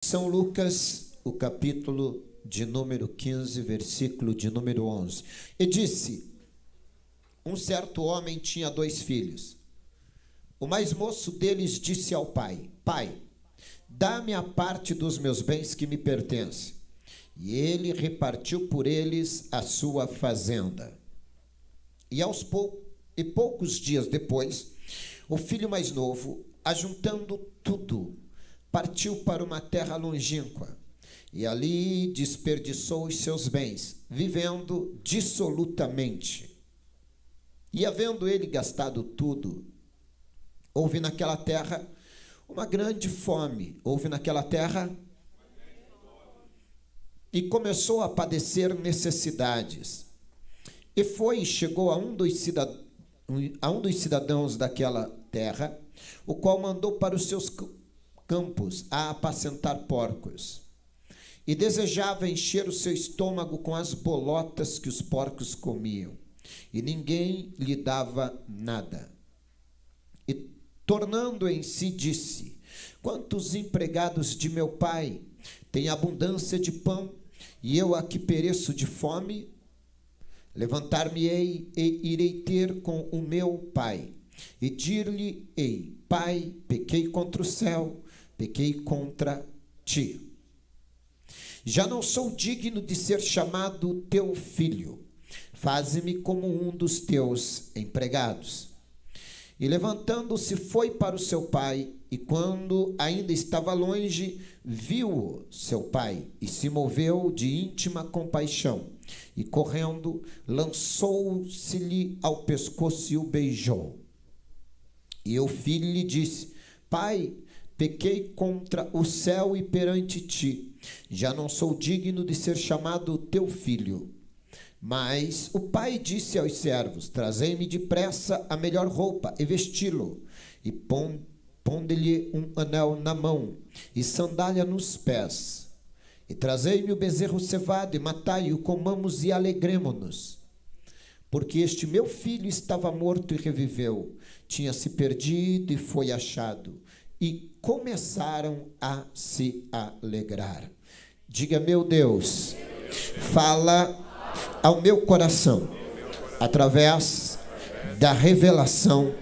São Lucas, o capítulo de número 15, versículo de número 11. E disse: um certo homem tinha 2 filhos. O mais moço deles disse ao pai: Pai, dá-me a parte dos meus bens que me pertence. E ele repartiu por eles a sua fazenda. E poucos dias depois, o filho mais novo, ajuntando tudo, partiu para uma terra longínqua, e ali desperdiçou os seus bens, vivendo dissolutamente. E havendo ele gastado tudo, houve naquela terra uma grande fome, e começou a padecer necessidades. E chegou a um dos cidadãos daquela terra, o qual mandou para os seus campos a apacentar porcos. E desejava encher o seu estômago com as bolotas que os porcos comiam. E ninguém lhe dava nada. E tornando em si, disse: quantos empregados de meu pai têm abundância de pão, e eu aqui pereço de fome? Levantar-me-ei e irei ter com o meu pai, e dir-lhe-ei: Pai, pequei contra o céu, pequei contra ti. Já não sou digno de ser chamado teu filho. Faze-me como um dos teus empregados. E levantando-se foi para o seu pai, e quando ainda estava longe, viu-o seu pai, e se moveu de íntima compaixão, e correndo, lançou-se-lhe ao pescoço e o beijou. E o filho lhe disse: Pai, pequei contra o céu e perante ti, já não sou digno de ser chamado teu filho. Mas o pai disse aos servos: trazei-me depressa a melhor roupa e vesti-lo, e ponde-lhe um anel na mão e sandália nos pés. E trazei-me o bezerro cevado e matai-o, comamos e alegremo-nos. Porque este meu filho estava morto e reviveu, tinha se perdido e foi achado. E começaram a se alegrar. Diga: meu Deus, fala ao meu coração através da revelação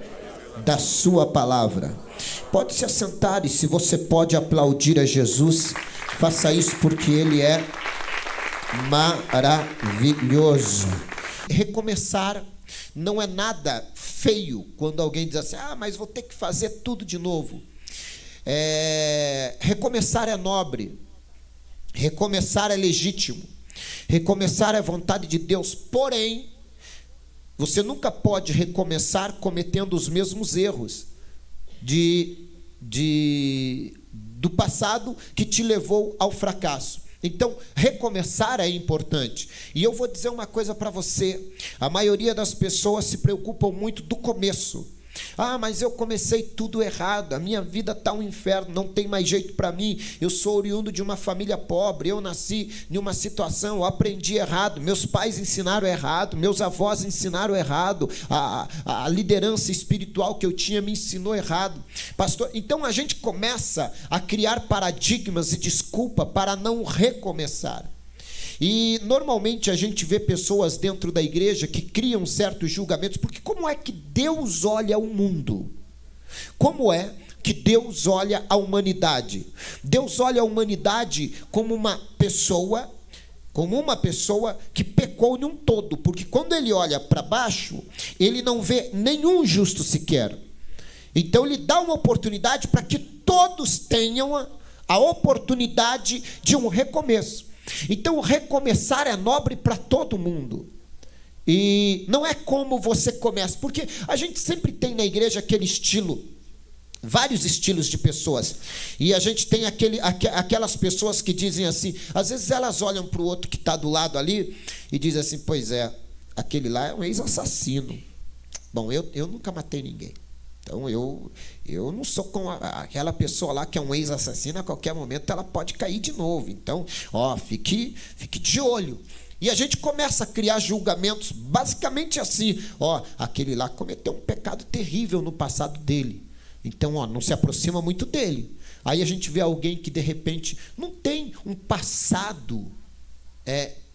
da sua palavra. Pode se assentar, e se você pode aplaudir a Jesus, faça isso, porque ele é maravilhoso. Recomeçar não é nada feio quando alguém diz assim: mas vou ter que fazer tudo de novo. Recomeçar é nobre, recomeçar é legítimo, recomeçar é vontade de Deus. Porém, você nunca pode recomeçar cometendo os mesmos erros do passado que te levou ao fracasso. Então, recomeçar é importante. E eu vou dizer uma coisa para você: a maioria das pessoas se preocupam muito do começo. Mas eu comecei tudo errado, a minha vida está um inferno, não tem mais jeito para mim, eu sou oriundo de uma família pobre, eu nasci em uma situação, eu aprendi errado, meus pais ensinaram errado, meus avós ensinaram errado, a liderança espiritual que eu tinha me ensinou errado. Pastor, então a gente começa a criar paradigmas e desculpa para não recomeçar. E normalmente a gente vê pessoas dentro da igreja que criam certos julgamentos, porque como é que Deus olha o mundo? Como é que Deus olha a humanidade? Deus olha a humanidade como uma pessoa que pecou num todo, porque quando ele olha para baixo, ele não vê nenhum justo sequer. Então ele dá uma oportunidade para que todos tenham a oportunidade de um recomeço. Então, recomeçar é nobre para todo mundo. E não é como você começa, porque a gente sempre tem na igreja aquele estilo, vários estilos de pessoas. E a gente tem aquelas pessoas que dizem assim, às vezes elas olham para o outro que está do lado ali e dizem assim: pois é, aquele lá é um ex-assassino. Bom, eu nunca matei ninguém. Então, eu não sou com aquela pessoa lá que é um ex-assassino, a qualquer momento ela pode cair de novo. Então, fique de olho. E a gente começa a criar julgamentos basicamente assim: aquele lá cometeu um pecado terrível no passado dele. Então, não se aproxima muito dele. Aí a gente vê alguém que de repente não tem um passado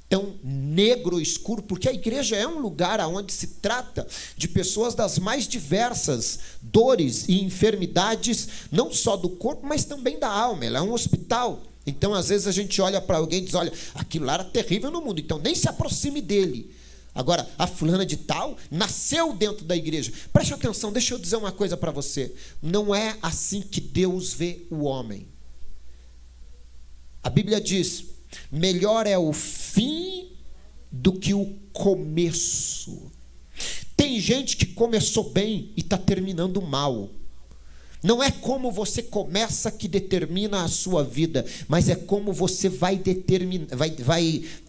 tão negro ou escuro, porque a igreja é um lugar onde se trata de pessoas das mais diversas dores e enfermidades, não só do corpo, mas também da alma. Ela é um hospital. Então, às vezes, a gente olha para alguém e diz, olha, aquilo lá era terrível no mundo, então nem se aproxime dele. Agora, a fulana de tal nasceu dentro da igreja. Preste atenção, deixa eu dizer uma coisa para você. Não é assim que Deus vê o homem. A Bíblia diz, melhor é o fim do que o começo. Tem gente que começou bem e está terminando mal. Não é como você começa que determina a sua vida, mas é como você vai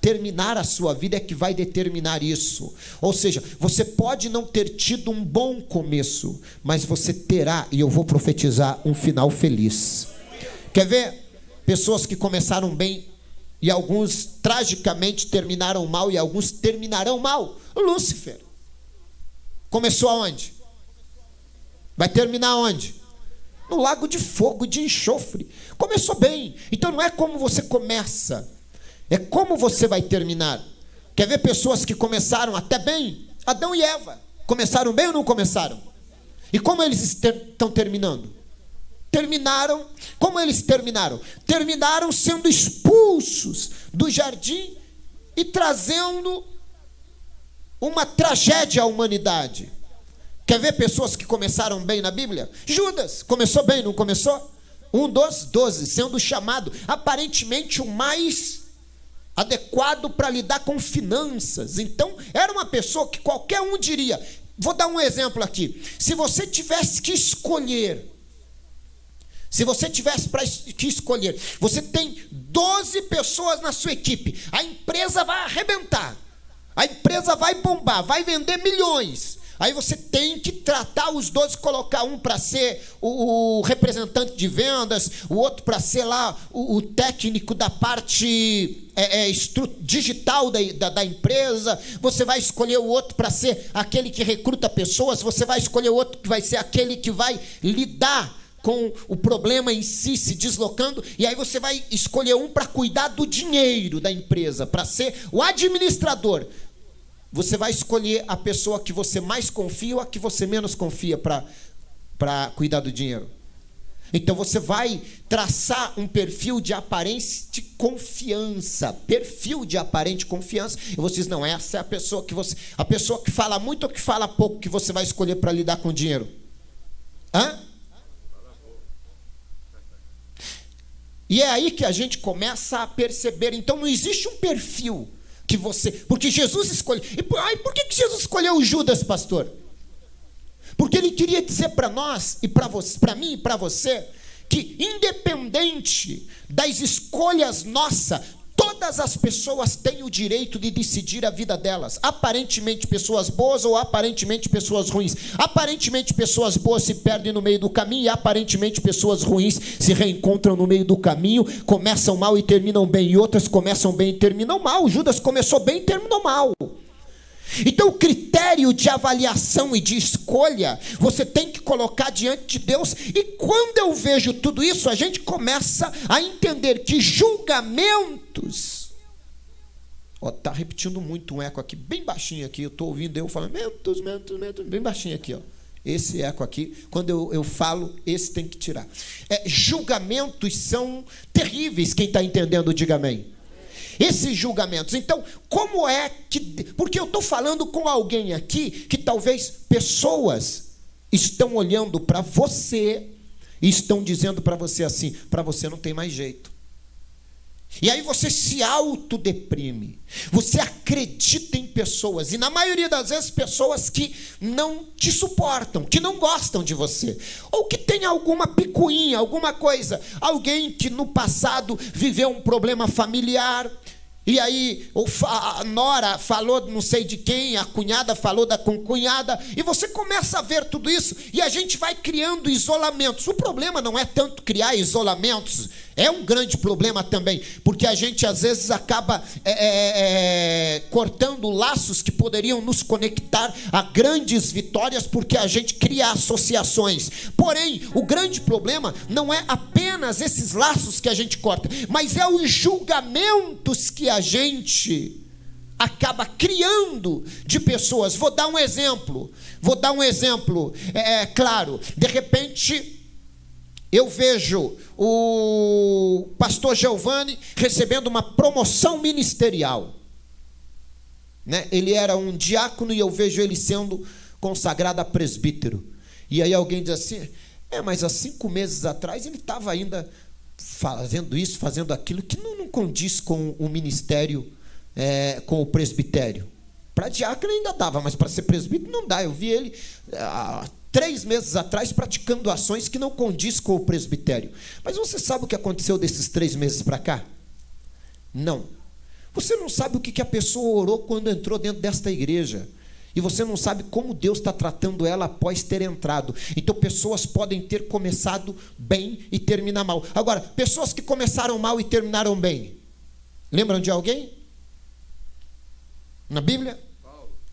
terminar a sua vida é que vai determinar isso. Ou seja, você pode não ter tido um bom começo, mas você terá, e eu vou profetizar, um final feliz. Quer ver? Pessoas que começaram bem e alguns tragicamente terminaram mal e alguns terminarão mal. Lúcifer começou aonde? Vai terminar onde? No lago de fogo, de enxofre. Começou bem. Então não é como você começa, é como você vai terminar. Quer ver pessoas que começaram até bem? Adão e Eva começaram bem ou não começaram? E como eles estão terminando? Terminaram. Como eles terminaram? Terminaram sendo expulsos do jardim e trazendo uma tragédia à humanidade. Quer ver pessoas que começaram bem na Bíblia? Judas começou bem, não começou? 1 dos 12, sendo chamado aparentemente o mais adequado para lidar com finanças. Então, era uma pessoa que qualquer um diria. Vou dar um exemplo aqui. Se você tivesse que escolher, você tem 12 pessoas na sua equipe, a empresa vai arrebentar, a empresa vai bombar, vai vender milhões. Aí você tem que tratar os 12, colocar um para ser o representante de vendas, o outro para ser lá o técnico da parte digital da empresa. Você vai escolher o outro para ser aquele que recruta pessoas. Você vai escolher o outro que vai ser aquele que vai lidar com o problema em si, se deslocando. E aí você vai escolher um para cuidar do dinheiro da empresa, para ser o administrador. Você vai escolher a pessoa que você mais confia ou a que você menos confia para cuidar do dinheiro. Então você vai traçar um perfil de aparente confiança. Perfil de aparente confiança. E você diz, não, essa é a pessoa que você... A pessoa que fala muito ou que fala pouco que você vai escolher para lidar com o dinheiro? Hã? E é aí que a gente começa a perceber. Então não existe um perfil que você... Porque Jesus escolheu... por que Jesus escolheu o Judas, pastor? Porque ele queria dizer para nós, e para mim e para você, que independente das escolhas nossas, todas as pessoas têm o direito de decidir a vida delas. Aparentemente pessoas boas ou aparentemente pessoas ruins. Aparentemente pessoas boas se perdem no meio do caminho e aparentemente pessoas ruins se reencontram no meio do caminho, começam mal e terminam bem, e outras começam bem e terminam mal. Judas começou bem e terminou mal. Então o critério de avaliação e de escolha você tem que colocar diante de Deus. E quando eu vejo tudo isso, a gente começa a entender que julgamentos... Está repetindo muito um eco aqui, bem baixinho aqui. Eu estou ouvindo eu falando mentos, bem baixinho aqui. Esse eco aqui, quando eu falo, esse tem que tirar. Julgamentos são terríveis. Quem está entendendo, diga amém. Esses julgamentos. Então, como é que... Porque eu estou falando com alguém aqui que talvez pessoas estão olhando para você e estão dizendo para você assim, para você não tem mais jeito. E aí você se autodeprime. Você acredita em pessoas, e na maioria das vezes pessoas que não te suportam, que não gostam de você, ou que tem alguma picuinha, alguma coisa. Alguém que no passado viveu um problema familiar, e aí a nora falou não sei de quem, a cunhada falou da concunhada, e você começa a ver tudo isso, e a gente vai criando isolamentos. O problema não é tanto criar isolamentos É um grande problema também, porque a gente às vezes acaba cortando laços que poderiam nos conectar a grandes vitórias, porque a gente cria associações. Porém, o grande problema não é apenas esses laços que a gente corta, mas é os julgamentos que a gente acaba criando de pessoas. Vou dar um exemplo claro. De repente, eu vejo o pastor Giovanni recebendo uma promoção ministerial, né? Ele era um diácono e eu vejo ele sendo consagrado a presbítero. E aí alguém diz assim, mas há 5 meses atrás ele estava ainda fazendo isso, fazendo aquilo, que não condiz com o ministério, com o presbitério. Para diácono ainda dava, mas para ser presbítero não dá. Eu vi ele 3 meses atrás praticando ações que não condiz com o presbitério. Mas você sabe o que aconteceu desses 3 meses para cá? Não. Você não sabe o que a pessoa orou quando entrou dentro desta igreja. E você não sabe como Deus está tratando ela após ter entrado. Então pessoas podem ter começado bem e terminar mal. Agora, pessoas que começaram mal e terminaram bem, lembram de alguém? Na Bíblia?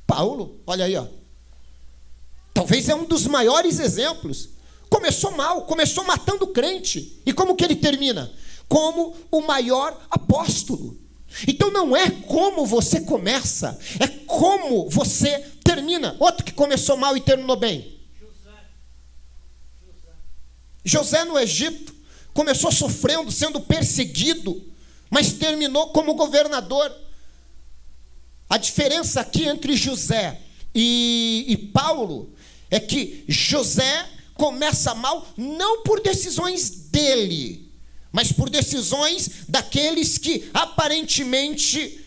Paulo, olha aí, ó. Talvez é um dos maiores exemplos. Começou mal, começou matando crente. E como que ele termina? Como o maior apóstolo. Então não é como você começa, é como você termina. Outro que começou mal e terminou bem. José no Egito começou sofrendo, sendo perseguido, mas terminou como governador. A diferença aqui entre José e Paulo é que José começa mal não por decisões dele, mas por decisões daqueles que aparentemente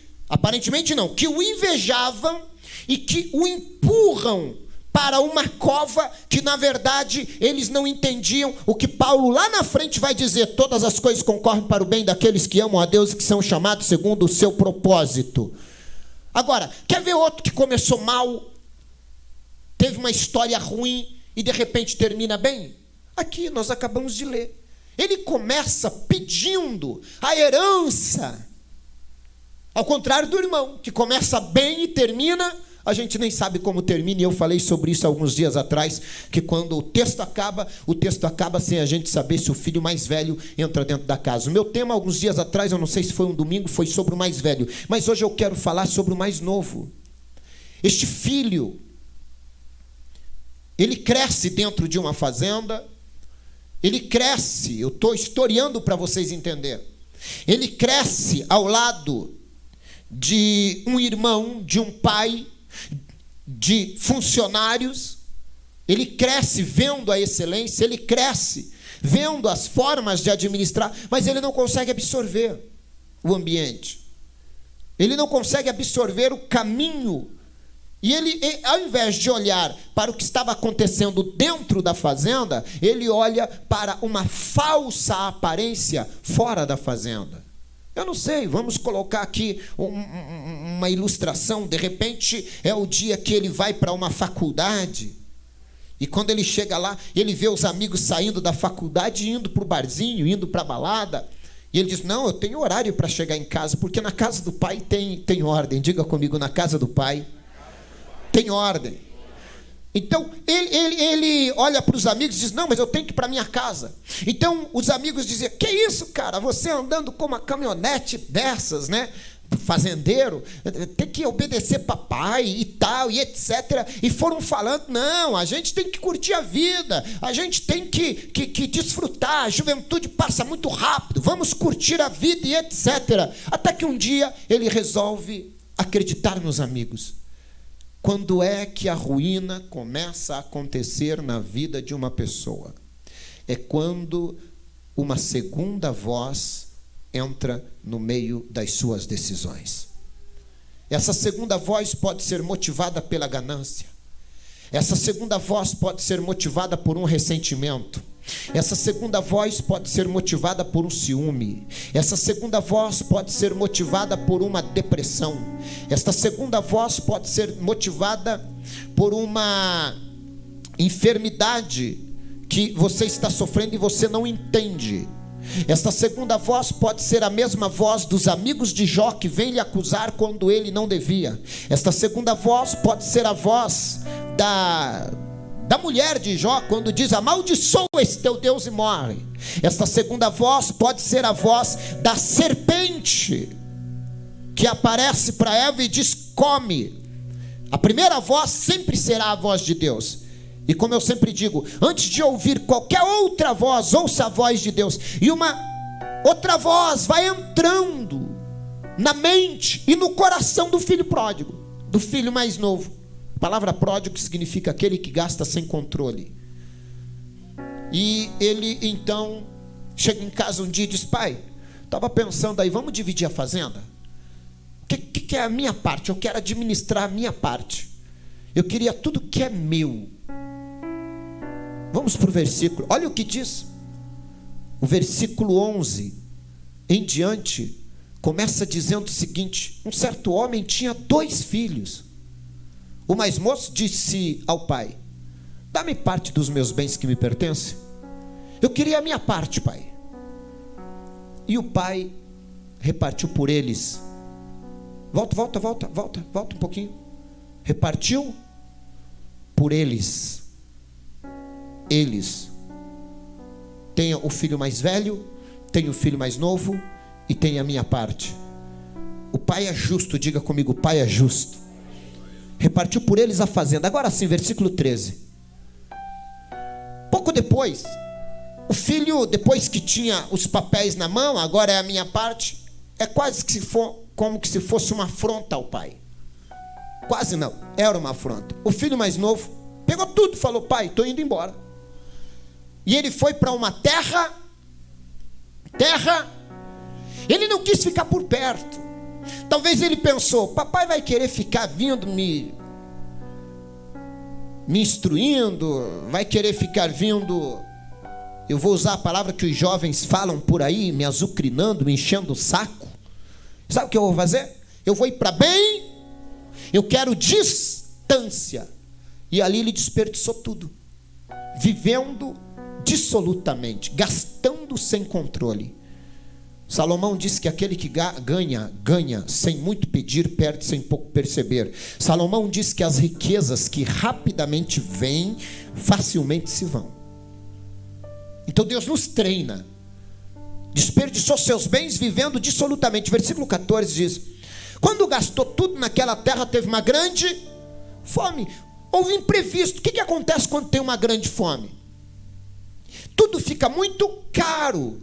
não, que o invejavam e que o empurram para uma cova que na verdade eles não entendiam o que Paulo lá na frente vai dizer: todas as coisas concorrem para o bem daqueles que amam a Deus e que são chamados segundo o seu propósito. Agora, quer ver outro que começou mal, teve uma história ruim e de repente termina bem? Aqui nós acabamos de ler. Ele começa pedindo a herança, ao contrário do irmão, que começa bem e termina, a gente nem sabe como termina. E eu falei sobre isso alguns dias atrás, que quando o texto acaba sem a gente saber se o filho mais velho entra dentro da casa. O meu tema alguns dias atrás, eu não sei se foi um domingo, foi sobre o mais velho, mas hoje eu quero falar sobre o mais novo. Este filho, ele cresce dentro de uma fazenda, ele cresce, eu estou historiando para vocês entenderem, ele cresce ao lado de um irmão, de um pai, de funcionários. Ele cresce vendo a excelência, ele cresce vendo as formas de administrar, mas ele não consegue absorver o ambiente, ele não consegue absorver o caminho. E ele, ao invés de olhar para o que estava acontecendo dentro da fazenda, ele olha para uma falsa aparência fora da fazenda. Eu não sei, vamos colocar aqui uma ilustração. De repente é o dia que ele vai para uma faculdade, e quando ele chega lá, ele vê os amigos saindo da faculdade, indo para o barzinho, indo para a balada, e ele diz: não, eu tenho horário para chegar em casa, porque na casa do pai tem ordem. Diga comigo: na casa do pai tem ordem. Então ele olha para os amigos e diz: não, mas eu tenho que ir para minha casa. Então os amigos diziam: que isso, cara, você andando com uma caminhonete dessas, né, fazendeiro, tem que obedecer papai e tal, e etc. E foram falando: não, a gente tem que curtir a vida, a gente tem que desfrutar, a juventude passa muito rápido, vamos curtir a vida e etc. Até que um dia ele resolve acreditar nos amigos. Quando é que a ruína começa a acontecer na vida de uma pessoa? É quando uma segunda voz entra no meio das suas decisões. Essa segunda voz pode ser motivada pela ganância. Essa segunda voz pode ser motivada por um ressentimento. Essa segunda voz pode ser motivada por um ciúme. Essa segunda voz pode ser motivada por uma depressão. Esta segunda voz pode ser motivada por uma enfermidade que você está sofrendo e você não entende. Esta segunda voz pode ser a mesma voz dos amigos de Jó que vem lhe acusar quando ele não devia. Esta segunda voz pode ser a voz da mulher de Jó quando diz: amaldiçoa esse teu Deus e morre. Esta segunda voz pode ser a voz da serpente que aparece para Eva e diz: come. A primeira voz sempre será a voz de Deus. E como eu sempre digo, antes de ouvir qualquer outra voz, ouça a voz de Deus. E uma outra voz vai entrando na mente e no coração do filho pródigo, do filho mais novo. A palavra pródigo significa aquele que gasta sem controle. E ele então chega em casa um dia e diz: pai, estava pensando aí, vamos dividir a fazenda? O que é a minha parte? Eu quero administrar a minha parte. Eu queria tudo que é meu. Vamos para o versículo, olha o que diz. O versículo 11 em diante começa dizendo o seguinte: um certo homem tinha 2 filhos. O mais moço disse ao pai: dá-me parte dos meus bens que me pertencem. Eu queria a minha parte, pai. E o pai repartiu por eles. Volta um pouquinho. Repartiu por eles. Eles. Tem o filho mais velho, tem o filho mais novo e tem a minha parte. O pai é justo, diga comigo, o pai é justo. Repartiu por eles a fazenda. Agora sim, versículo 13. Pouco depois, o filho, depois que tinha os papéis na mão, agora é a minha parte, é quase que como que se fosse uma afronta ao pai. Quase não, era uma afronta. O filho mais novo pegou tudo e falou: pai, estou indo embora. E ele foi para uma terra, ele não quis ficar por perto. Talvez ele pensou: papai vai querer ficar vindo me instruindo, vai querer ficar vindo, eu vou usar a palavra que os jovens falam por aí, me azucrinando, me enchendo o saco. Sabe o que eu vou fazer? Eu vou ir para bem, eu quero distância. E ali ele desperdiçou tudo, vivendo dissolutamente, gastando sem controle. Salomão disse que aquele que ganha sem muito pedir, perde sem pouco perceber. Salomão disse que as riquezas que rapidamente vêm, facilmente se vão. Então Deus nos treina. Desperdiçou seus bens vivendo dissolutamente. Versículo 14 diz: quando gastou tudo naquela terra, teve uma grande fome. Houve imprevisto. O que acontece quando tem uma grande fome? Tudo fica muito caro.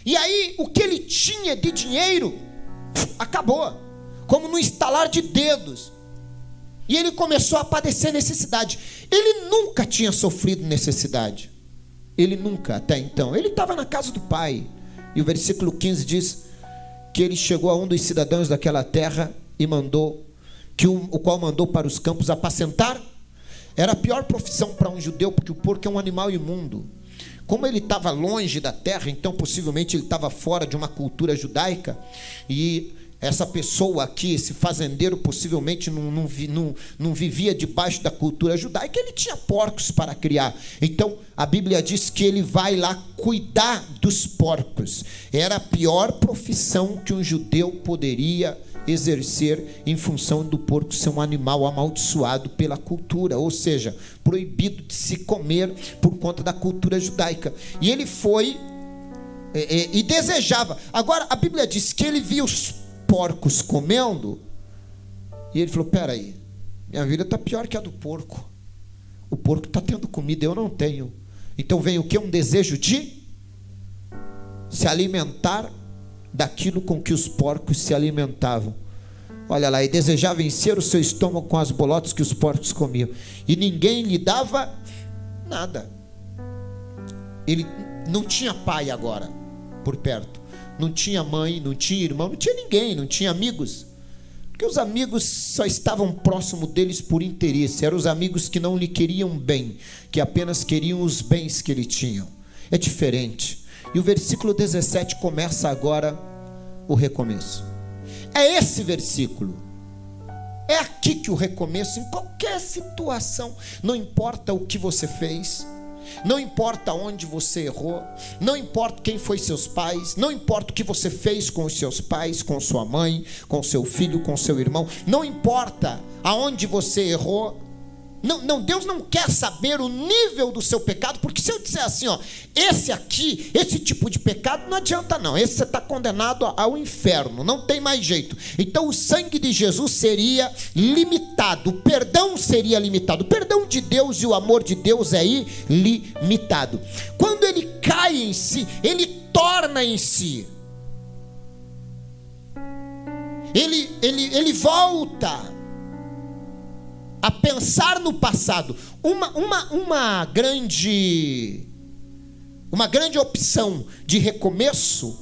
E aí, o que ele tinha de dinheiro acabou, como no estalar de dedos. E ele começou a padecer necessidade. Ele nunca tinha sofrido necessidade. Ele nunca, até então. Ele estava na casa do pai. E o versículo 15 diz que ele chegou a um dos cidadãos daquela terra e mandou, o qual mandou para os campos apacentar. Era a pior profissão para um judeu, porque o porco é um animal imundo. Como ele estava longe da terra, então possivelmente ele estava fora de uma cultura judaica, e essa pessoa aqui, esse fazendeiro, possivelmente não vivia debaixo da cultura judaica. Ele tinha porcos para criar. Então a Bíblia diz que ele vai lá cuidar dos porcos. Era a pior profissão que um judeu poderia exercer, em função do porco ser um animal amaldiçoado pela cultura, ou seja, proibido de se comer por conta da cultura judaica. E ele foi e desejava. Agora a Bíblia diz que ele via os porcos comendo e ele falou: peraí, minha vida está pior que a do porco. O porco está tendo comida, eu não tenho. Então vem o que? Um desejo de se alimentar daquilo com que os porcos se alimentavam. Olha lá, e desejava encher o seu estômago com as bolotas que os porcos comiam, e ninguém lhe dava nada. Ele não tinha pai agora por perto, não tinha mãe, não tinha irmão, não tinha ninguém, não tinha amigos, porque os amigos só estavam próximo deles por interesse. Eram os amigos que não lhe queriam bem, que apenas queriam os bens que ele tinha. É diferente. E o versículo 17 começa agora o recomeço. É esse versículo. É aqui que o recomeço, em qualquer situação, não importa o que você fez, Não importa onde você errou, não importa quem foi seus pais, não importa o que você fez com os seus pais, com sua mãe, com seu filho, com seu irmão, não importa aonde você errou. Não, Deus não quer saber o nível do seu pecado, porque se eu disser assim, ó, esse tipo de pecado não adianta não, esse você está condenado ao inferno, não tem mais jeito. Então o sangue de Jesus seria limitado, o perdão seria limitado, o perdão de Deus e o amor de Deus é ilimitado. Quando ele cai em si, ele torna em si, ele volta a pensar no passado. Uma grande opção de recomeço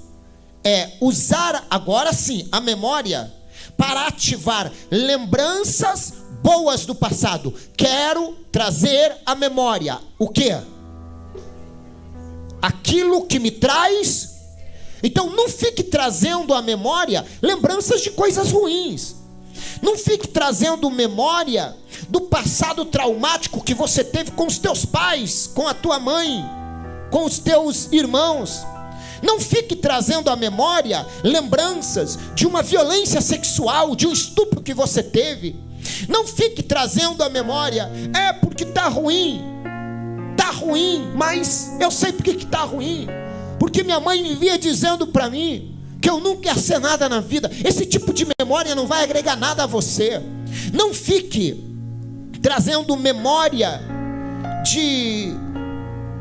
é usar agora sim a memória para ativar lembranças boas do passado. Quero trazer à memória o quê? Aquilo que me traz. Então não fique trazendo à memória lembranças de coisas ruins. Não fique trazendo memória do passado traumático que você teve com os teus pais, com a tua mãe, com os teus irmãos. Não fique trazendo à memória lembranças de uma violência sexual, de um estupro que você teve. Não fique trazendo à memória, porque está ruim, mas eu sei porque que está ruim, porque minha mãe vivia dizendo para mim que eu nunca ia ser nada na vida. Esse tipo de memória não vai agregar nada a você. Não fique trazendo memória de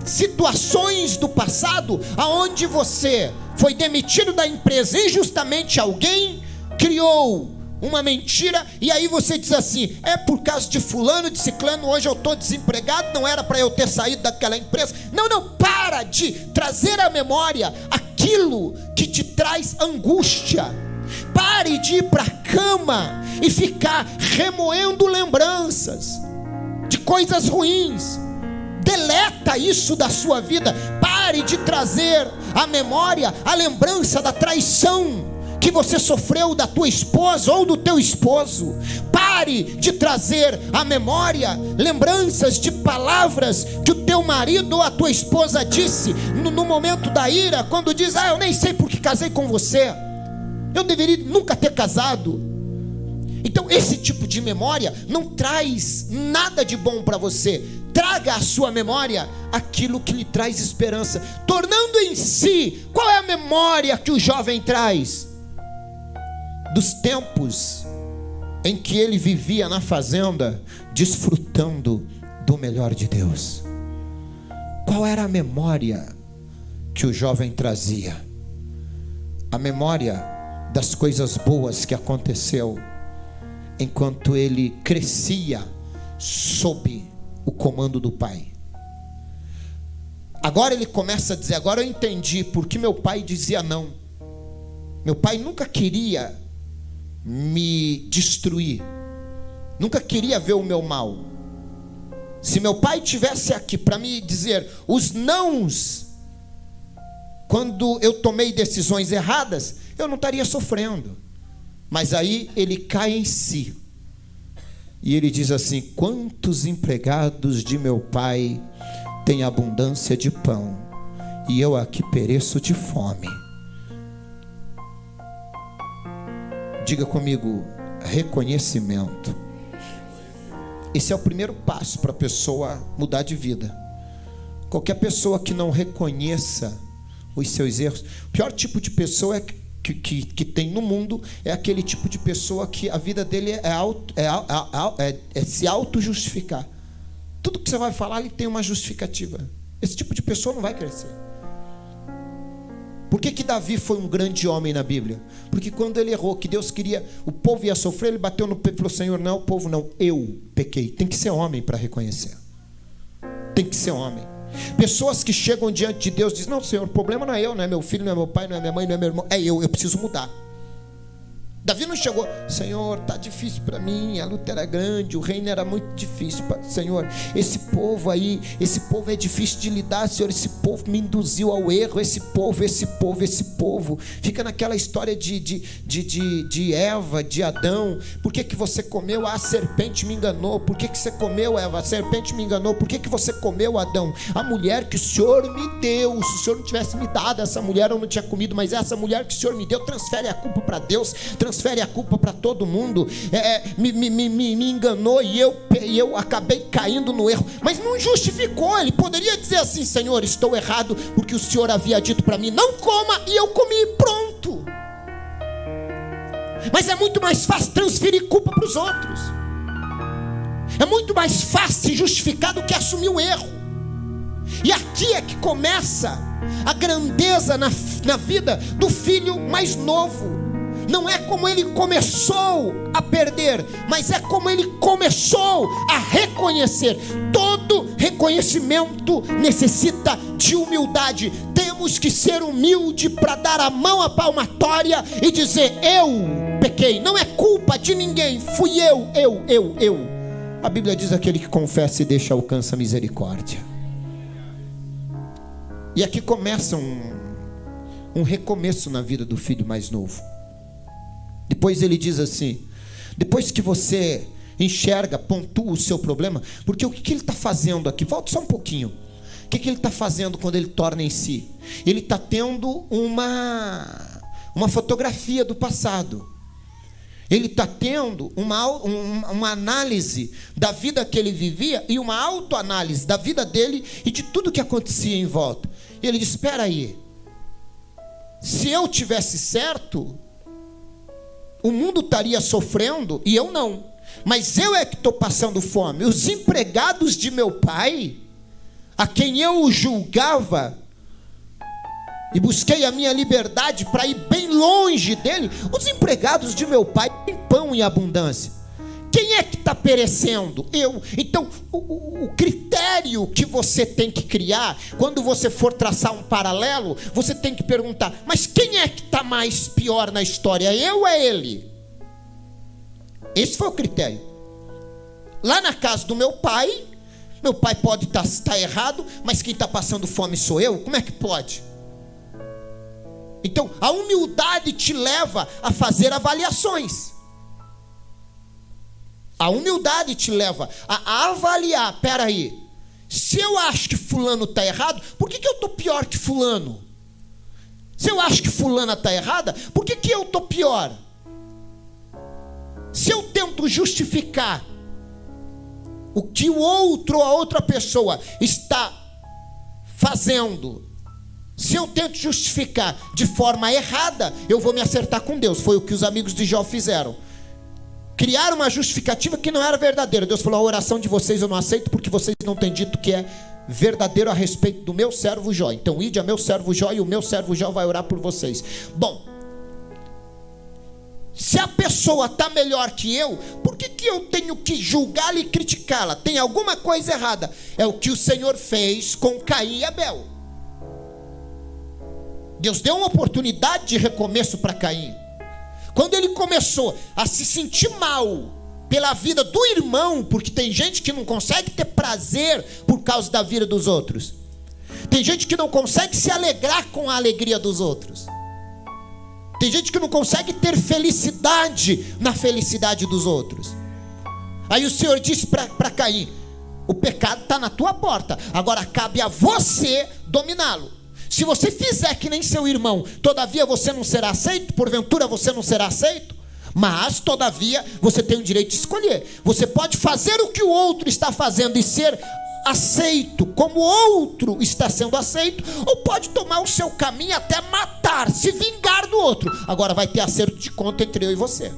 situações do passado, aonde você foi demitido da empresa injustamente, alguém criou uma mentira, e aí você diz assim, por causa de fulano, de ciclano, hoje eu estou desempregado, não era para eu ter saído daquela empresa. Não, para de trazer à memória aquilo que te traz angústia. Pare de ir para a cama e ficar remoendo lembranças de coisas ruins. Deleta isso da sua vida. Pare de trazer à memória a lembrança da traição que você sofreu da tua esposa ou do teu esposo. Pare de trazer à memória lembranças de palavras que o teu marido ou a tua esposa disse no momento da ira, quando diz, eu nem sei porque casei com você, eu deveria nunca ter casado. Então esse tipo de memória não traz nada de bom para você. Traga à sua memória aquilo que lhe traz esperança, tornando em si. Qual é a memória que o jovem traz? Dos tempos em que ele vivia na fazenda, desfrutando do melhor de Deus. Qual era a memória que o jovem trazia? A memória das coisas boas que aconteceu enquanto ele crescia sob o comando do pai. Agora ele começa a dizer, agora eu entendi porque meu pai dizia não. Meu pai nunca queria me destruir, nunca queria ver o meu mal. Se meu pai tivesse aqui para me dizer os nãos, quando eu tomei decisões erradas, eu não estaria sofrendo. Mas aí ele cai em si e ele diz assim, quantos empregados de meu pai têm abundância de pão e eu aqui pereço de fome. Diga comigo, reconhecimento. Esse é o primeiro passo para a pessoa mudar de vida. Qualquer pessoa que não reconheça os seus erros, o pior tipo de pessoa que tem no mundo é aquele tipo de pessoa que a vida dele é se auto-justificar. Tudo que você vai falar, ele tem uma justificativa. Esse tipo de pessoa não vai crescer. Por que Davi foi um grande homem na Bíblia? Porque quando ele errou, que Deus queria, o povo ia sofrer, ele bateu no peito e falou, Senhor, não é o povo não, eu pequei. Tem que ser homem para reconhecer. Tem que ser homem. Pessoas que chegam diante de Deus e dizem, não Senhor, o problema não é eu, não é meu filho, não é meu pai, não é minha mãe, não é meu irmão, é eu preciso mudar. Davi não chegou, Senhor, está difícil para mim, a luta era grande, o reino era muito difícil, Senhor, esse povo aí, esse povo é difícil de lidar, Senhor, esse povo me induziu ao erro, esse povo, fica naquela história de Eva, de Adão, por que você comeu? A serpente me enganou. Por que você comeu, Eva? A serpente me enganou. Por que você comeu, Adão? A mulher que o Senhor me deu, se o Senhor não tivesse me dado essa mulher, eu não tinha comido, mas essa mulher que o Senhor me deu, transfere a culpa para Deus, transfere a culpa para todo mundo, me enganou e eu acabei caindo no erro, mas não justificou. Ele poderia dizer assim, Senhor, estou errado, porque o Senhor havia dito para mim, não coma, e eu comi, pronto. Mas é muito mais fácil transferir culpa para os outros, é muito mais fácil se justificar do que assumir o erro. E aqui é que começa a grandeza na vida do filho mais novo. Não é como ele começou a perder, mas é como ele começou a reconhecer. Todo reconhecimento necessita de humildade. Temos que ser humilde para dar a mão à palmatória e dizer, eu pequei, não é culpa de ninguém, fui eu. A Bíblia diz, aquele que confessa e deixa alcança a misericórdia. E aqui começa um recomeço na vida do filho mais novo. Depois ele diz assim, depois que você enxerga, pontua o seu problema, porque o que ele está fazendo aqui? Volta só um pouquinho. O que ele está fazendo quando ele torna em si? Ele está tendo uma fotografia do passado. Ele está tendo uma análise da vida que ele vivia e uma autoanálise da vida dele e de tudo que acontecia em volta. E ele diz, espera aí, se eu tivesse certo, o mundo estaria sofrendo e eu não, mas eu é que estou passando fome. Os empregados de meu pai, a quem eu julgava e busquei a minha liberdade para ir bem longe dele, os empregados de meu pai têm pão em abundância. Quem é que está perecendo? Eu. Então, o critério que você tem que criar, quando você for traçar um paralelo, você tem que perguntar, mas quem é que está mais pior na história? Eu ou é ele? Esse foi o critério. Lá na casa do meu pai pode estar errado, mas quem está passando fome sou eu? Como é que pode? Então, a humildade te leva a fazer avaliações. A humildade te leva a avaliar, peraí, se eu acho que fulano está errado, por que eu estou pior que fulano? Se eu acho que fulana está errada, por que eu estou pior? Se eu tento justificar o que o outro ou a outra pessoa está fazendo, se eu tento justificar de forma errada, eu vou me acertar com Deus. Foi o que os amigos de Jó fizeram. Criaram uma justificativa que não era verdadeira. Deus falou, a oração de vocês eu não aceito, porque vocês não têm dito que é verdadeiro a respeito do meu servo Jó. Então ide a meu servo Jó e o meu servo Jó vai orar por vocês. Bom, se a pessoa está melhor que eu, por que eu tenho que julgá-la e criticá-la? Tem alguma coisa errada. É o que o Senhor fez com Caim e Abel. Deus deu uma oportunidade de recomeço para Caim. Quando ele começou a se sentir mal pela vida do irmão, porque tem gente que não consegue ter prazer por causa da vida dos outros. Tem gente que não consegue se alegrar com a alegria dos outros. Tem gente que não consegue ter felicidade na felicidade dos outros. Aí o Senhor disse para Caim, o pecado está na tua porta, agora cabe a você dominá-lo. Se você fizer que nem seu irmão, todavia você não será aceito, porventura você não será aceito, mas todavia você tem o direito de escolher. Você pode fazer o que o outro está fazendo e ser aceito como o outro está sendo aceito, ou pode tomar o seu caminho até matar, se vingar do outro. Agora vai ter acerto de conta entre eu e você.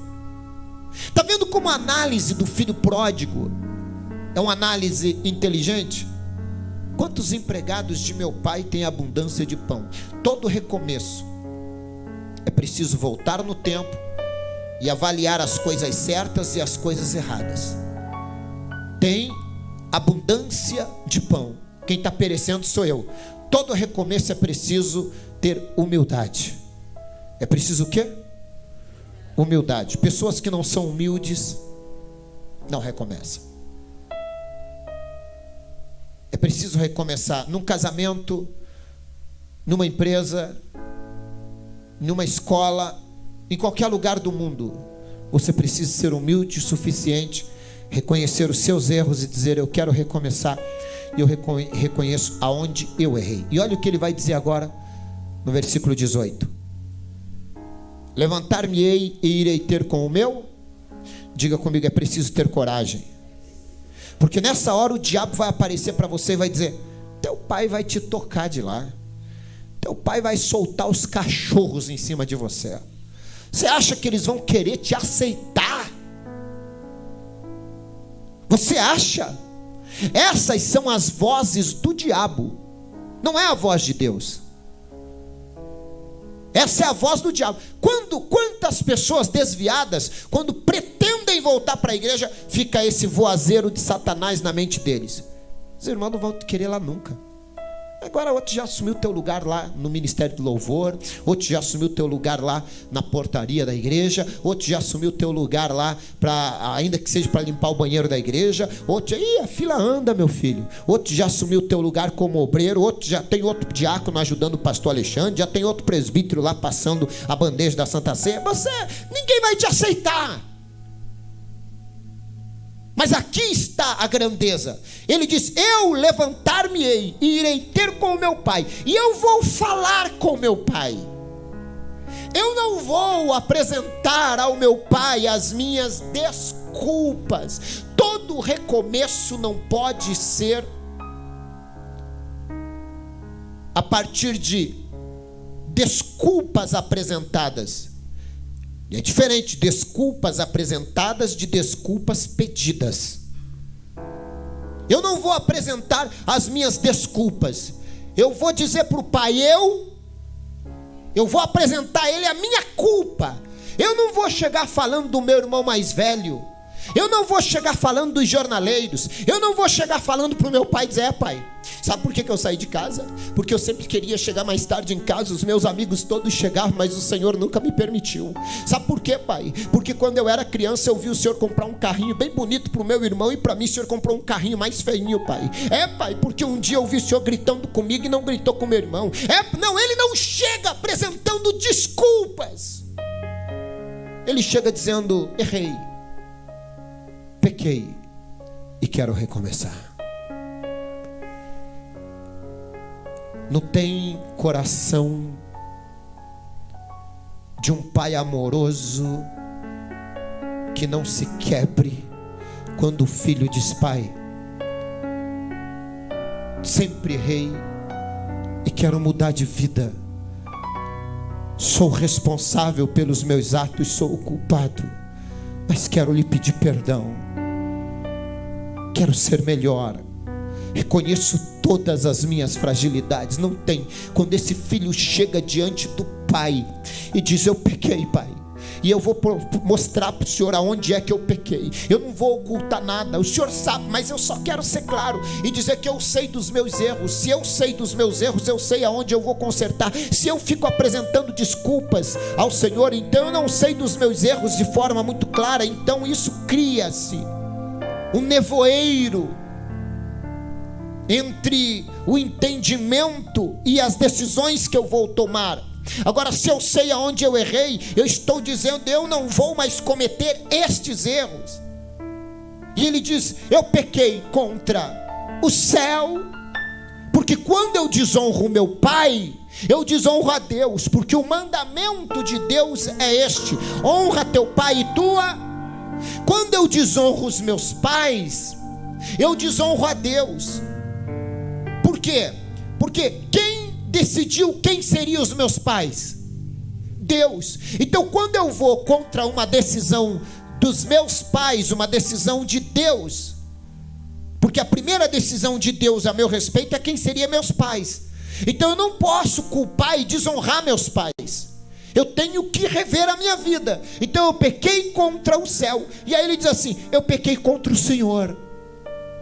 Está vendo como a análise do filho pródigo é uma análise inteligente? Quantos empregados de meu pai têm abundância de pão? Todo recomeço é preciso voltar no tempo e avaliar as coisas certas e as coisas erradas. Tem abundância de pão, quem está perecendo sou eu. Todo recomeço é preciso ter humildade. É preciso o quê? Humildade. Pessoas que não são humildes não recomeçam. É preciso recomeçar num casamento, numa empresa, numa escola, em qualquer lugar do mundo. Você precisa ser humilde o suficiente, reconhecer os seus erros e dizer: eu quero recomeçar, e eu reconheço aonde eu errei. E olha o que ele vai dizer agora no versículo 18: levantar-me-ei e irei ter com o meu. Diga comigo, é preciso ter coragem, porque nessa hora o diabo vai aparecer para você e vai dizer: teu pai vai te tocar de lá, teu pai vai soltar os cachorros em cima de você. Você acha que eles vão querer te aceitar? Você acha? Essas são as vozes do diabo, não é a voz de Deus. Essa é a voz do diabo. Quantas pessoas desviadas, quando pretendem voltar para a igreja, fica esse voazeiro de Satanás na mente deles: os irmãos não vão te querer lá nunca. Agora outro já assumiu o teu lugar lá no ministério do louvor, outro já assumiu o teu lugar lá na portaria da igreja, outro já assumiu o teu lugar lá, ainda que seja para limpar o banheiro da igreja, outro, a fila anda, meu filho. Outro já assumiu o teu lugar como obreiro, outro já tem outro diácono ajudando o pastor Alexandre, já tem outro presbítero lá passando a bandeja da Santa Ceia. Ninguém vai te aceitar. Mas aqui está a grandeza. Ele diz: eu levantar-me-ei e irei ter com o meu pai, e eu vou falar com o meu pai. Eu não vou apresentar ao meu pai as minhas desculpas. Todo recomeço não pode ser a partir de desculpas apresentadas. É diferente desculpas apresentadas de desculpas pedidas. Eu não vou apresentar as minhas desculpas. Eu vou dizer para o pai: eu vou apresentar a ele a minha culpa. Eu não vou chegar falando do meu irmão mais velho. Eu não vou chegar falando dos jornaleiros. Eu não vou chegar falando para o meu pai e dizer: pai, sabe por que eu saí de casa? Porque eu sempre queria chegar mais tarde em casa. Os meus amigos todos chegavam, mas o Senhor nunca me permitiu. Sabe por quê, pai? Porque quando eu era criança eu vi o Senhor comprar um carrinho bem bonito para o meu irmão, e para mim o Senhor comprou um carrinho mais feinho, pai. Pai, porque um dia eu vi o Senhor gritando comigo e não gritou com o meu irmão. Não, ele não chega apresentando desculpas. Ele chega dizendo: errei, pequei e quero recomeçar. Não tem coração de um pai amoroso que não se quebre quando o filho diz: pai, sempre errei e quero mudar de vida. Sou responsável pelos meus atos, sou o culpado, mas quero lhe pedir perdão. Quero ser melhor. Reconheço todas as minhas fragilidades. Não tem. Quando esse filho chega diante do pai e diz: eu pequei, pai, e eu vou mostrar para o Senhor aonde é que eu pequei. Eu não vou ocultar nada, o Senhor sabe, mas eu só quero ser claro e dizer que eu sei dos meus erros. Se eu sei dos meus erros, eu sei aonde eu vou consertar. Se eu fico apresentando desculpas ao Senhor, então eu não sei dos meus erros de forma muito clara. Então isso cria-se um nevoeiro entre o entendimento e as decisões que eu vou tomar. Agora, se eu sei aonde eu errei, eu estou dizendo: eu não vou mais cometer estes erros. E ele diz: eu pequei contra o céu, porque quando eu desonro o meu pai, eu desonro a Deus, porque o mandamento de Deus é este: honra teu pai e tua. Quando eu desonro os meus pais, eu desonro a Deus. Por quê? Porque quem decidiu quem seriam os meus pais? Deus. Então, quando eu vou contra uma decisão dos meus pais, uma decisão de Deus, porque a primeira decisão de Deus a meu respeito é quem seria meus pais. Então eu não posso culpar e desonrar meus pais. Eu tenho que rever a minha vida. Então eu pequei contra o céu. E aí ele diz assim: eu pequei contra o Senhor.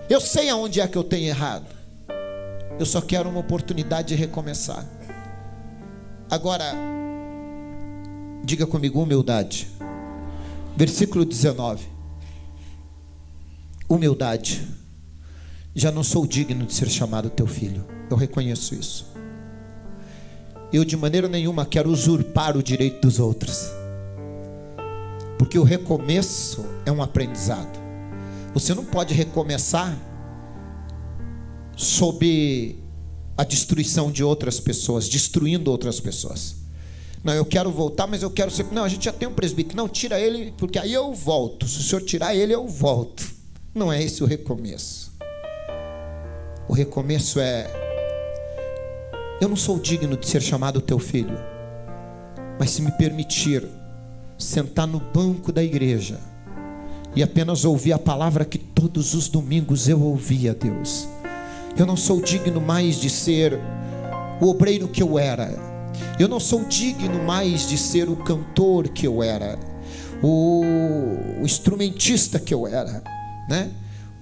Eu sei aonde é que eu tenho errado. Eu só quero uma oportunidade de recomeçar. Agora, diga comigo: humildade. Versículo 19. Humildade. Já não sou digno de ser chamado teu filho. Eu reconheço isso. Eu de maneira nenhuma quero usurpar o direito dos outros, porque o recomeço é um aprendizado. Você não pode recomeçar sob a destruição de outras pessoas, destruindo outras pessoas. Não, eu quero voltar, mas eu quero ser... Não, a gente já tem um presbítero. Não, tira ele, porque aí eu volto. Se o senhor tirar ele, eu volto. Não é esse o recomeço. O recomeço é: eu não sou digno de ser chamado teu filho, mas se me permitir sentar no banco da igreja e apenas ouvir a palavra que todos os domingos eu ouvia, Deus, eu não sou digno mais de ser o obreiro que eu era. Eu não sou digno mais de ser o cantor que eu era, o instrumentista que eu era, né?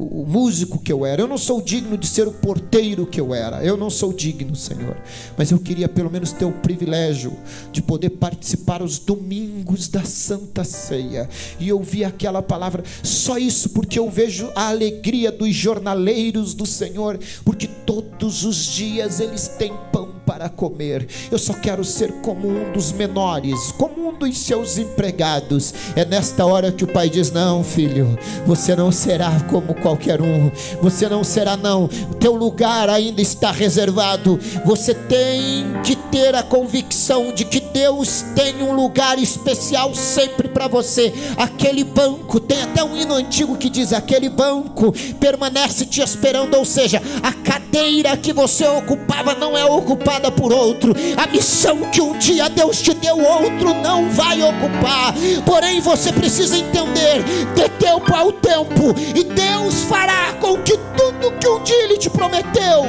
O músico que eu era. Eu não sou digno de ser o porteiro que eu era. Eu não sou digno, Senhor, mas eu queria pelo menos ter o privilégio de poder participar os domingos da Santa Ceia e ouvir aquela palavra. Só isso, porque eu vejo a alegria dos jornaleiros do Senhor, porque todos os dias eles têm pão para comer. Eu só quero ser como um dos menores, como um dos seus empregados. É nesta hora que o pai diz: não, filho, você não será como qualquer um. Você não será, não. O teu lugar ainda está reservado. Você tem que ter a convicção de que Deus tem um lugar especial sempre para você. Aquele banco, tem até um hino antigo que diz: aquele banco permanece te esperando. Ou seja, a cadeira que você ocupava não é ocupada por outro. A missão que um dia Deus te deu, outro não vai ocupar. Porém você precisa entender: dê tempo ao tempo, e Deus fará com que tudo que um dia Ele te prometeu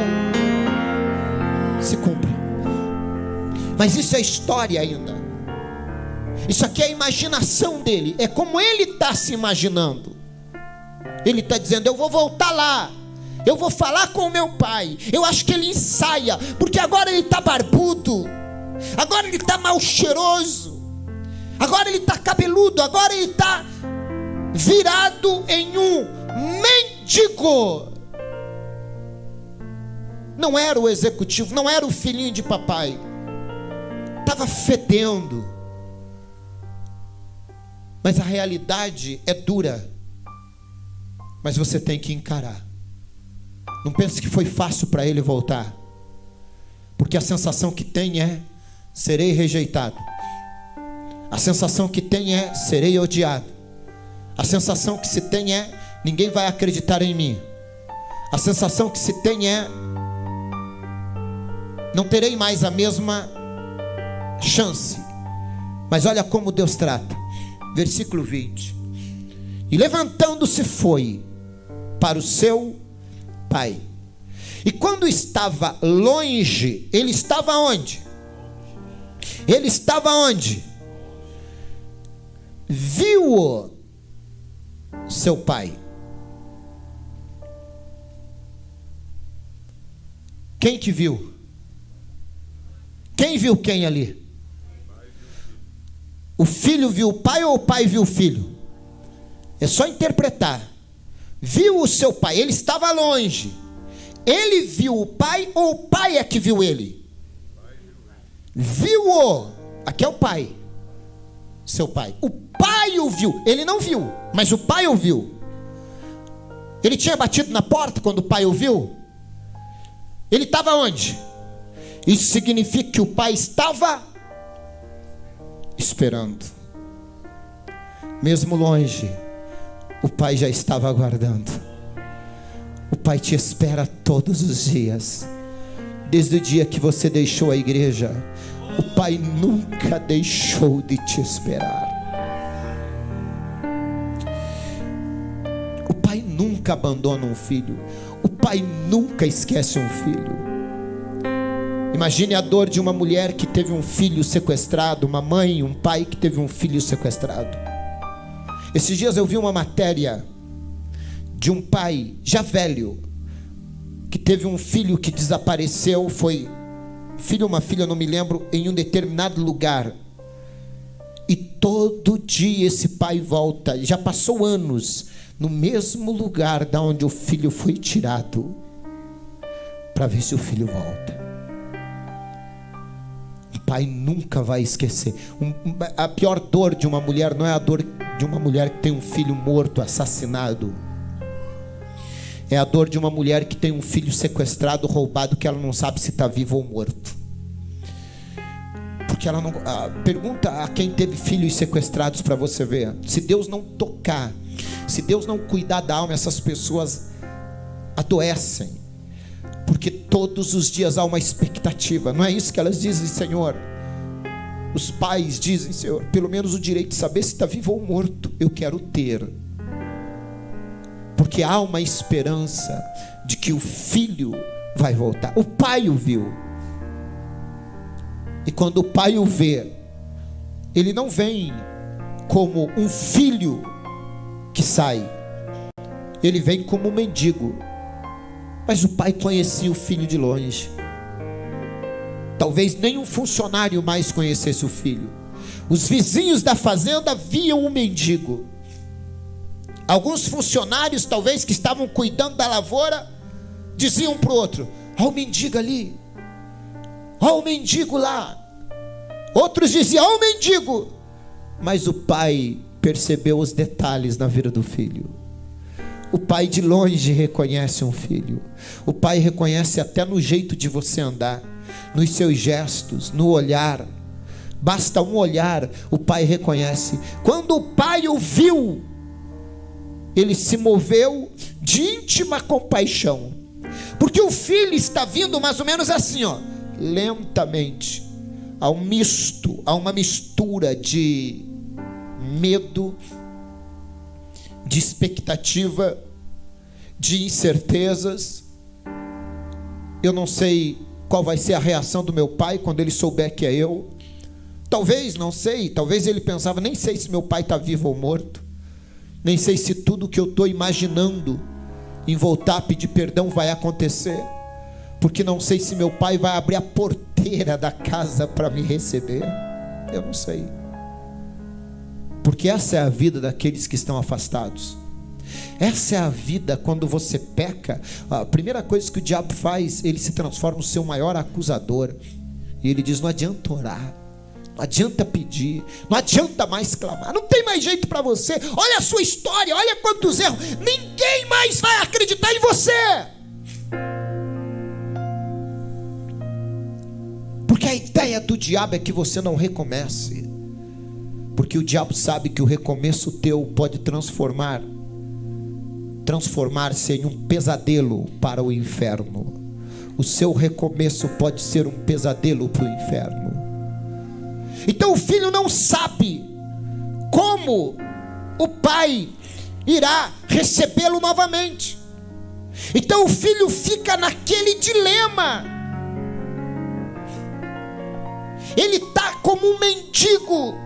se cumpra. Mas isso é história ainda. Isso aqui é a imaginação dele. É como ele está se imaginando. Ele está dizendo: eu vou voltar lá, eu vou falar com o meu pai. Eu acho que ele ensaia, porque agora ele está barbudo, agora ele está mal cheiroso, agora ele está cabeludo, agora ele está virado em um mendigo. Não era o executivo, não era o filhinho de papai. Estava fedendo. Mas a realidade é dura. Mas você tem que encarar. Não pense que foi fácil para ele voltar, porque a sensação que tem é: serei rejeitado. A sensação que tem é: serei odiado. A sensação que se tem é: ninguém vai acreditar em mim. A sensação que se tem é: não terei mais a mesma chance. Mas olha como Deus trata. Versículo 20. E levantando-se foi para o seu pai. E quando estava longe, ele estava onde? Ele estava onde? Viu-o seu pai. Quem que viu? Quem viu quem ali? O filho viu o pai ou o pai viu o filho? É só interpretar. Viu o seu pai, ele estava longe. Ele viu o pai ou o pai é que viu ele? Viu-o. Aqui é o pai. Seu pai. O pai o viu. Ele não viu, mas o pai o viu. Ele tinha batido na porta quando o pai o viu? Ele estava onde? Isso significa que o pai estava esperando. Mesmo longe, o pai já estava aguardando. O pai te espera todos os dias. Desde o dia que você deixou a igreja, o pai nunca deixou de te esperar. O pai nunca abandona um filho. O pai nunca esquece um filho. Imagine a dor de uma mulher que teve um filho sequestrado, uma mãe, um pai que teve um filho sequestrado. Esses dias eu vi uma matéria de um pai já velho que teve um filho que desapareceu, foi filho ou uma filha, não me lembro, em um determinado lugar. E todo dia esse pai volta, já passou anos, no mesmo lugar da onde o filho foi tirado, para ver se o filho volta. O pai nunca vai esquecer. A pior dor de uma mulher não é a dor de uma mulher que tem um filho morto, assassinado. É a dor de uma mulher que tem um filho sequestrado, roubado, que ela não sabe se está vivo ou morto. Porque ela não... pergunta a quem teve filhos sequestrados para você ver. Se Deus não tocar, se Deus não cuidar da alma, essas pessoas adoecem. Porque todos os dias há uma expectativa. Não é isso que elas dizem, Senhor? Os pais dizem, Senhor, pelo menos o direito de saber se está vivo ou morto, eu quero ter. Porque há uma esperança de que o filho vai voltar. O pai o viu. E quando o pai o vê, ele não vem como um filho que sai. Ele vem como um mendigo. Mas o pai conhecia o filho de longe. Talvez nem um funcionário mais conhecesse o filho. Os vizinhos da fazenda viam o mendigo. Alguns funcionários, talvez, que estavam cuidando da lavoura, diziam para o outro: olha o mendigo ali, olha o mendigo lá. Outros diziam: olha o mendigo. Mas o pai percebeu os detalhes na vida do filho. O pai de longe reconhece um filho. O pai reconhece até no jeito de você andar, nos seus gestos, no olhar. Basta um olhar, o pai reconhece. Quando o pai o viu, ele se moveu de íntima compaixão, porque o filho está vindo mais ou menos assim, ó, lentamente. Há uma mistura de medo, de expectativa, de incertezas. Eu não sei qual vai ser a reação do meu pai quando ele souber que é eu. Talvez, não sei, talvez ele pensava: nem sei se meu pai está vivo ou morto. Nem sei se tudo que eu estou imaginando em voltar a pedir perdão vai acontecer. Porque não sei se meu pai vai abrir a porteira da casa para me receber. Eu não sei. Porque essa é a vida daqueles que estão afastados. Essa é a vida quando você peca. A primeira coisa que o diabo faz, ele se transforma no seu maior acusador. E ele diz: não adianta orar, não adianta pedir, não adianta mais clamar, não tem mais jeito para você. Olha a sua história, olha quantos erros. Ninguém mais vai acreditar em você. Porque a ideia do diabo é que você não recomece. Porque o diabo sabe que o recomeço teu pode transformar-se em um pesadelo para o inferno. O seu recomeço pode ser um pesadelo para o inferno. Então o filho não sabe como o pai irá recebê-lo novamente. Então o filho fica naquele dilema. Ele está como um mendigo.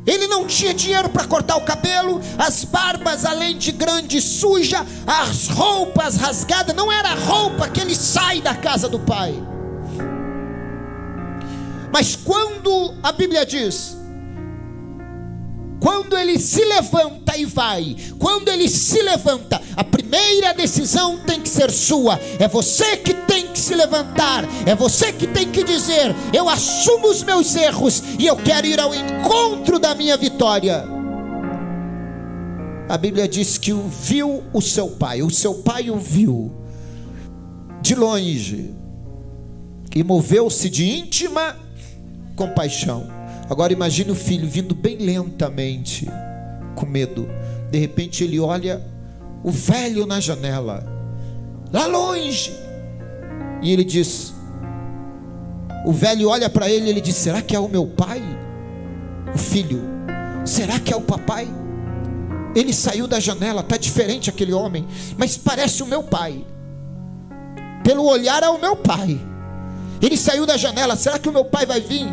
Ele não tinha dinheiro para cortar o cabelo, as barbas além de grande suja, as roupas rasgadas. Não era a roupa que ele sai da casa do pai. Mas quando a Bíblia diz, quando ele se levanta e vai, quando ele se levanta, a primeira decisão tem que ser sua. É você que tem que se levantar, é você que tem que dizer: eu assumo os meus erros e eu quero ir ao encontro da minha vitória. A Bíblia diz que viu o seu pai o viu de longe e moveu-se de íntima compaixão. Agora imagine o filho vindo bem lentamente, com medo. De repente ele olha o velho na janela, lá longe, e ele diz, o velho olha para ele e ele diz: será que é o meu pai? O filho: será que é o papai? Ele saiu da janela, está diferente aquele homem, mas parece o meu pai. Pelo olhar é o meu pai. Ele saiu da janela, será que o meu pai vai vir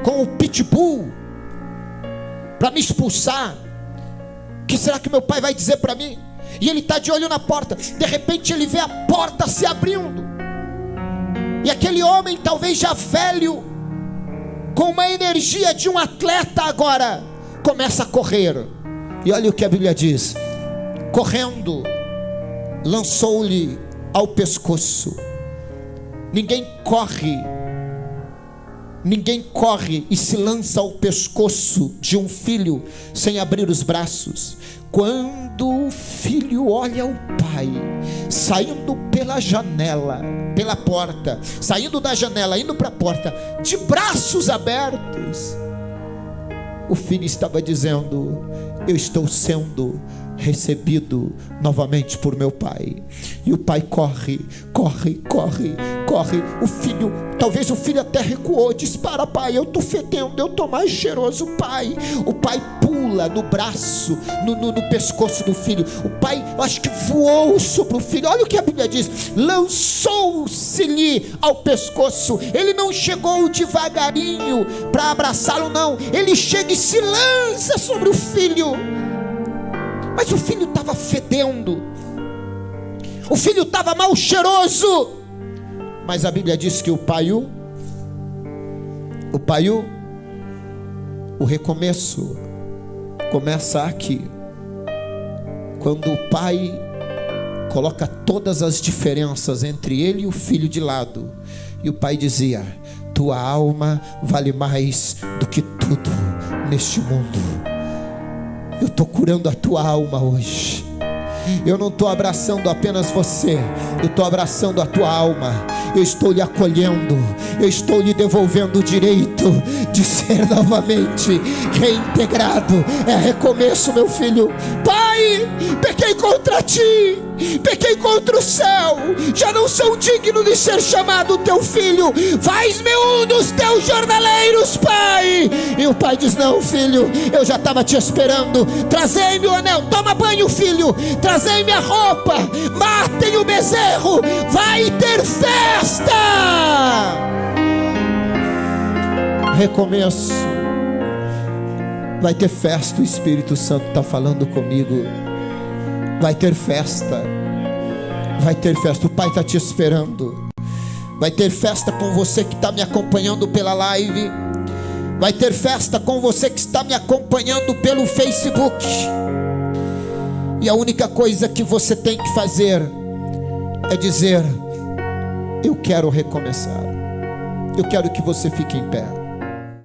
com o pitbull para me expulsar? O que será que meu pai vai dizer para mim? E ele está de olho na porta. De repente ele vê a porta se abrindo, e aquele homem, talvez já velho, com uma energia de um atleta agora, começa a correr. E olha o que a Bíblia diz: correndo, lançou-lhe ao pescoço. Ninguém corre e se lança ao pescoço de um filho sem abrir os braços. Quando o filho olha o pai saindo pela janela, pela porta, saindo da janela, indo para a porta, de braços abertos, o filho estava dizendo: eu estou sendo recebido novamente por meu pai. E o pai corre. O filho, talvez o filho até recuou, disse: para, pai, eu estou fedendo, eu estou mais cheiroso, pai. O pai pula no braço, no pescoço do filho. O pai, eu acho que voou sobre o filho. Olha o que a Bíblia diz: lançou-se-lhe ao pescoço. Ele não chegou devagarinho para abraçá-lo, não. Ele chega e se lança sobre o filho. Mas o filho estava fedendo, o filho estava mal cheiroso. Mas a Bíblia diz que o recomeço começa aqui, quando o pai coloca todas as diferenças entre ele e o filho de lado. E o pai dizia: tua alma vale mais do que tudo neste mundo. Eu estou curando a tua alma hoje. Eu não estou abraçando apenas você, eu estou abraçando a tua alma. Eu estou lhe acolhendo, eu estou lhe devolvendo o direito de ser novamente reintegrado. É recomeço, meu filho. Pai, pequei contra ti, pequei contra o céu, já não sou digno de ser chamado teu filho. Faz-me um dos teus jornaleiros, pai. E o pai diz: não, filho, eu já estava te esperando. Trazei-me o anel, toma banho, filho. Trazei-me a roupa, matem o bezerro, vai ter festa. Recomeço. Vai ter festa. O Espírito Santo está falando comigo. Vai ter festa. Vai ter festa. O pai está te esperando. Vai ter festa com você que está me acompanhando pela live. Vai ter festa com você que está me acompanhando pelo Facebook. E a única coisa que você tem que fazer é dizer: eu quero recomeçar. Eu quero que você fique em pé.